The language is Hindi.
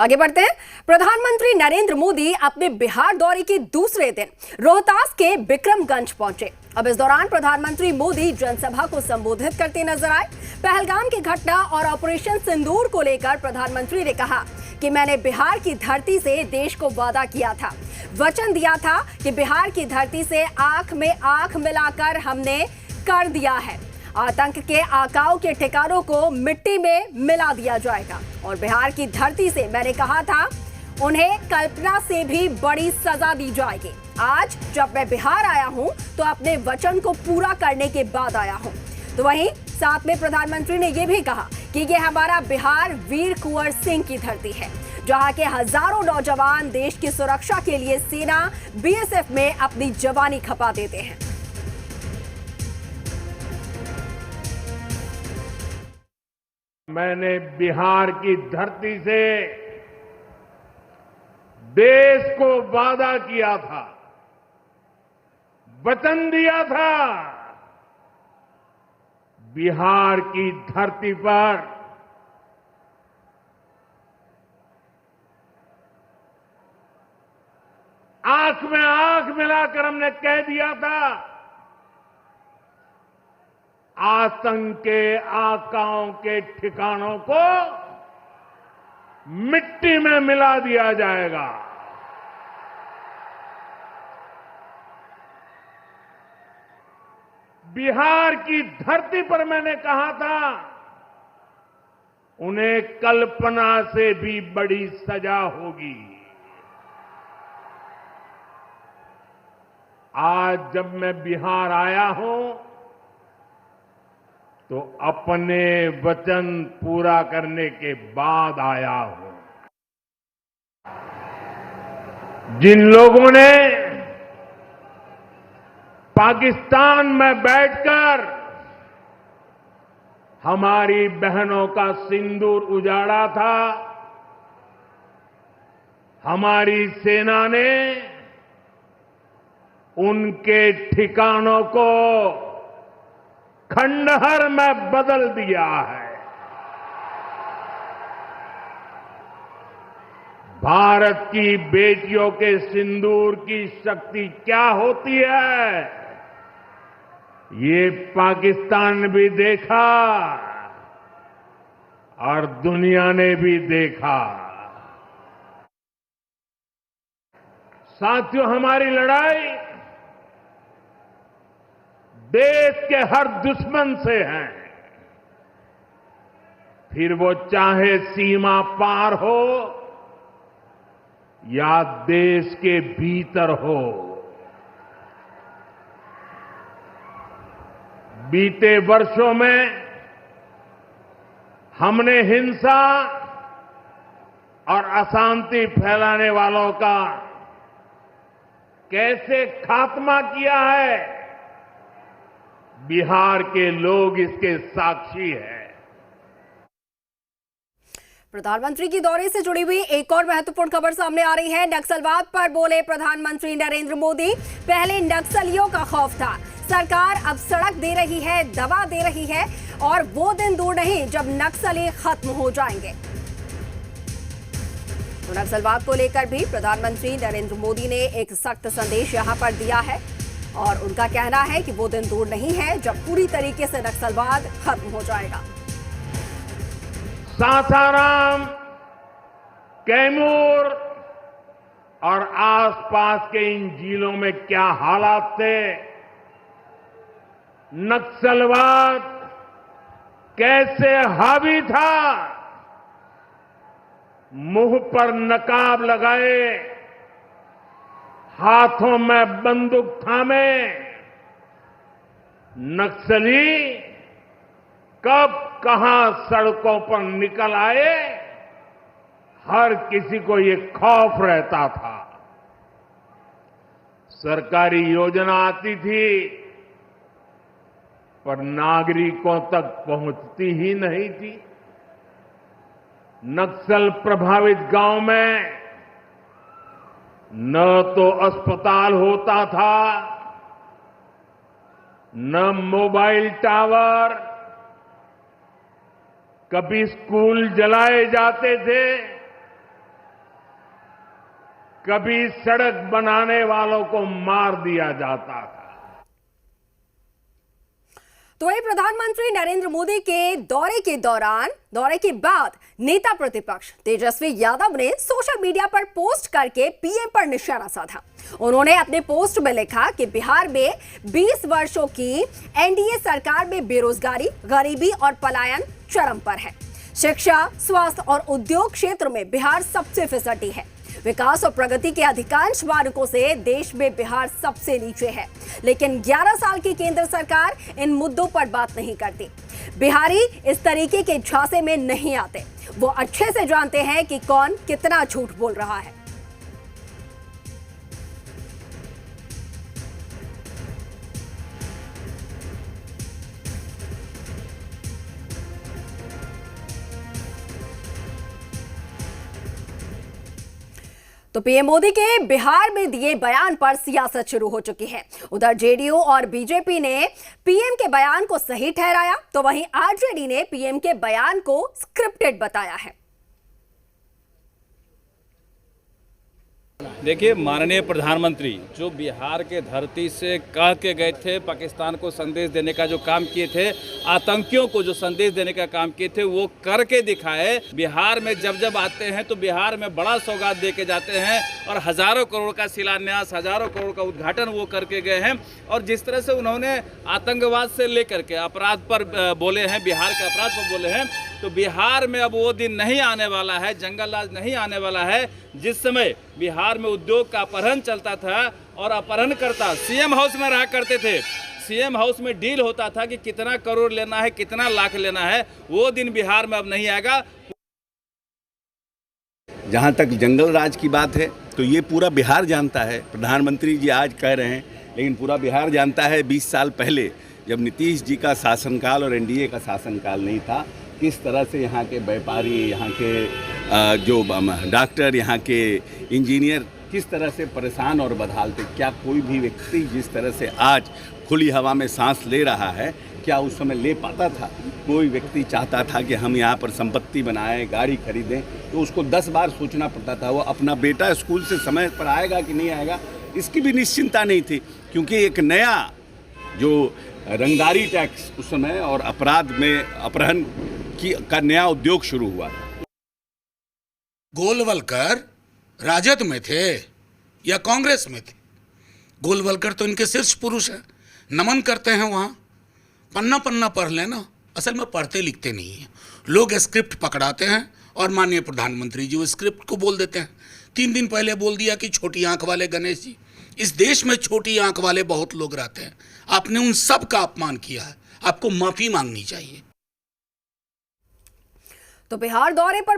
आगे बढ़ते हैं। प्रधानमंत्री नरेंद्र मोदी अपने बिहार दौरे के दूसरे दिन रोहतास के बिक्रमगंज पहुंचे। अब इस दौरान प्रधानमंत्री मोदी जनसभा को संबोधित करते नजर आए। पहलगाम की घटना और ऑपरेशन सिंदूर को लेकर प्रधानमंत्री ने कहा कि मैंने बिहार की धरती से देश को वादा किया था, वचन दिया था कि बिहार की धरती से आंख में आंख मिलाकर हमने कर दिया है। आतंक के आकाओं के ठिकानों को मिट्टी में मिला दिया जाएगा और बिहार की धरती से मैंने कहा था उन्हें कल्पना से भी बड़ी सजा दी जाएगी। आज जब मैं बिहार आया हूं तो अपने वचन को पूरा करने के बाद आया हूं। तो वहीं साथ में प्रधानमंत्री ने यह भी कहा कि यह हमारा बिहार वीर कुंवर सिंह की धरती है, जहां के हजारों नौजवान देश की सुरक्षा के लिए सेना बीएसएफ में अपनी जवानी खपा देते हैं। मैंने बिहार की धरती से देश को वादा किया था, वचन दिया था। बिहार की धरती पर आंख में आंख मिलाकर हमने कह दिया था आतंक के आकाओं के ठिकानों को मिट्टी में मिला दिया जाएगा। बिहार की धरती पर मैंने कहा था उन्हें कल्पना से भी बड़ी सजा होगी। आज जब मैं बिहार आया हूं तो अपने वचन पूरा करने के बाद आया हूं। जिन लोगों ने पाकिस्तान में बैठकर हमारी बहनों का सिंदूर उजाड़ा था, हमारी सेना ने उनके ठिकानों को खंडहर में बदल दिया है। भारत की बेटियों के सिंदूर की शक्ति क्या होती है, ये पाकिस्तान ने भी देखा और दुनिया ने भी देखा। साथियों, हमारी लड़ाई देश के हर दुश्मन से है, फिर वो चाहे सीमा पार हो या देश के भीतर हो। बीते वर्षों में हमने हिंसा और अशांति फैलाने वालों का कैसे खात्मा किया है, बिहार के लोग इसके साक्षी हैं। प्रधानमंत्री की दौरे से जुड़ी हुई एक और महत्वपूर्ण खबर सामने आ रही है। नक्सलवाद पर बोले प्रधानमंत्री नरेंद्र मोदी, पहले नक्सलियों का खौफ था, सरकार अब सड़क दे रही है, दवा दे रही है और वो दिन दूर नहीं जब नक्सली खत्म हो जाएंगे। तो नक्सलवाद को लेकर भी प्रधानमंत्री नरेंद्र मोदी ने एक सख्त संदेश यहां पर दिया है और उनका कहना है कि वो दिन दूर नहीं है जब पूरी तरीके से नक्सलवाद खत्म हो जाएगा। सासाराम, कैमूर और आसपास के इन जिलों में क्या हालात थे, नक्सलवाद कैसे हावी था, मुंह पर नकाब लगाए, हाथों में बंदूक थामे नक्सली कब कहां सड़कों पर निकल आए, हर किसी को ये खौफ रहता था। सरकारी योजना आती थी पर नागरिकों तक पहुंचती ही नहीं थी। नक्सल प्रभावित गांव में न तो अस्पताल होता था, न मोबाइल टावर, कभी स्कूल जलाए जाते थे कभी सड़क बनाने वालों को मार दिया जाता था। तो वही प्रधानमंत्री नरेंद्र मोदी के दौरे के बाद नेता प्रतिपक्ष तेजस्वी यादव ने सोशल मीडिया पर पोस्ट करके पीएम पर निशाना साधा। उन्होंने अपने पोस्ट में लिखा कि बिहार में 20 वर्षों की एनडीए सरकार में बेरोजगारी, गरीबी और पलायन चरम पर है। शिक्षा, स्वास्थ्य और उद्योग क्षेत्र में बिहार सबसे फिसड्डी है। विकास और प्रगति के अधिकांश मानकों से देश में बिहार सबसे नीचे है, लेकिन 11 साल की केंद्र सरकार इन मुद्दों पर बात नहीं करती। बिहारी इस तरीके के झांसे में नहीं आते। वो अच्छे से जानते हैं कि कौन कितना झूठ बोल रहा है। तो पीएम मोदी के बिहार में दिए बयान पर सियासत शुरू हो चुकी है। उधर जेडीयू और बीजेपी ने पीएम के बयान को सही ठहराया, तो वहीं आरजेडी ने पीएम के बयान को स्क्रिप्टेड बताया है। देखिए, माननीय प्रधानमंत्री जो बिहार के धरती से कह के गए थे, पाकिस्तान को संदेश देने का जो काम किए थे, आतंकियों को जो संदेश देने का काम किए थे, वो करके दिखाए। बिहार में जब आते हैं तो बिहार में बड़ा सौगात दे के जाते हैं और हजारों करोड़ का शिलान्यास, हजारों करोड़ का उद्घाटन वो करके गए हैं। और जिस तरह से उन्होंने आतंकवाद से लेकर के अपराध पर बोले हैं, बिहार के अपराध पर बोले हैं, तो बिहार में अब वो दिन नहीं आने वाला है, जंगल राज नहीं आने वाला है जिस समय बिहार में उद्योग का अपहरण चलता था और अपहरणकर्ता सीएम हाउस में रहा करते थे। सीएम हाउस में डील होता था कि कितना करोड़ लेना है, कितना लाख लेना है। वो दिन बिहार में अब नहीं आएगा। जहाँ तक जंगल राज की बात है तो ये पूरा बिहार जानता है। प्रधानमंत्री जी आज कह रहे हैं, लेकिन पूरा बिहार जानता है 20 साल पहले जब नीतीश जी का शासनकाल और एनडीए का शासनकाल नहीं था, किस तरह से यहाँ के व्यापारी, यहाँ के जो डॉक्टर, यहाँ के इंजीनियर किस तरह से परेशान और बदहाल थे। क्या कोई भी व्यक्ति जिस तरह से आज खुली हवा में सांस ले रहा है, क्या उस समय ले पाता था? कोई व्यक्ति चाहता था कि हम यहाँ पर संपत्ति बनाएं, गाड़ी खरीदें, तो उसको 10 बार सोचना पड़ता था। वो अपना बेटा स्कूल से समय पर आएगा कि नहीं आएगा, इसकी भी निश्चिंता नहीं थी, क्योंकि एक नया जो रंगदारी टैक्स उस समय और अपराध में अपहरण का नया उद्योग शुरू हुआ था। गोलवलकर राजद में थे या कांग्रेस में थे? गोलवलकर तो इनके शीर्ष पुरुष हैं, नमन करते हैं। वहाँ पन्ना पन्ना पढ़ लेना, असल में पढ़ते लिखते नहीं हैं लोग। स्क्रिप्ट पकड़ाते हैं और माननीय प्रधानमंत्री जी वो स्क्रिप्ट को बोल देते हैं। 3 दिन पहले बोल दिया कि छोटी आंख वाले गणेश जी। इस देश में छोटी आंख वाले बहुत लोग रहते हैं। आपने उन सब का अपमान किया है, आपको माफी मांगनी चाहिए। तो बिहार दौरे पर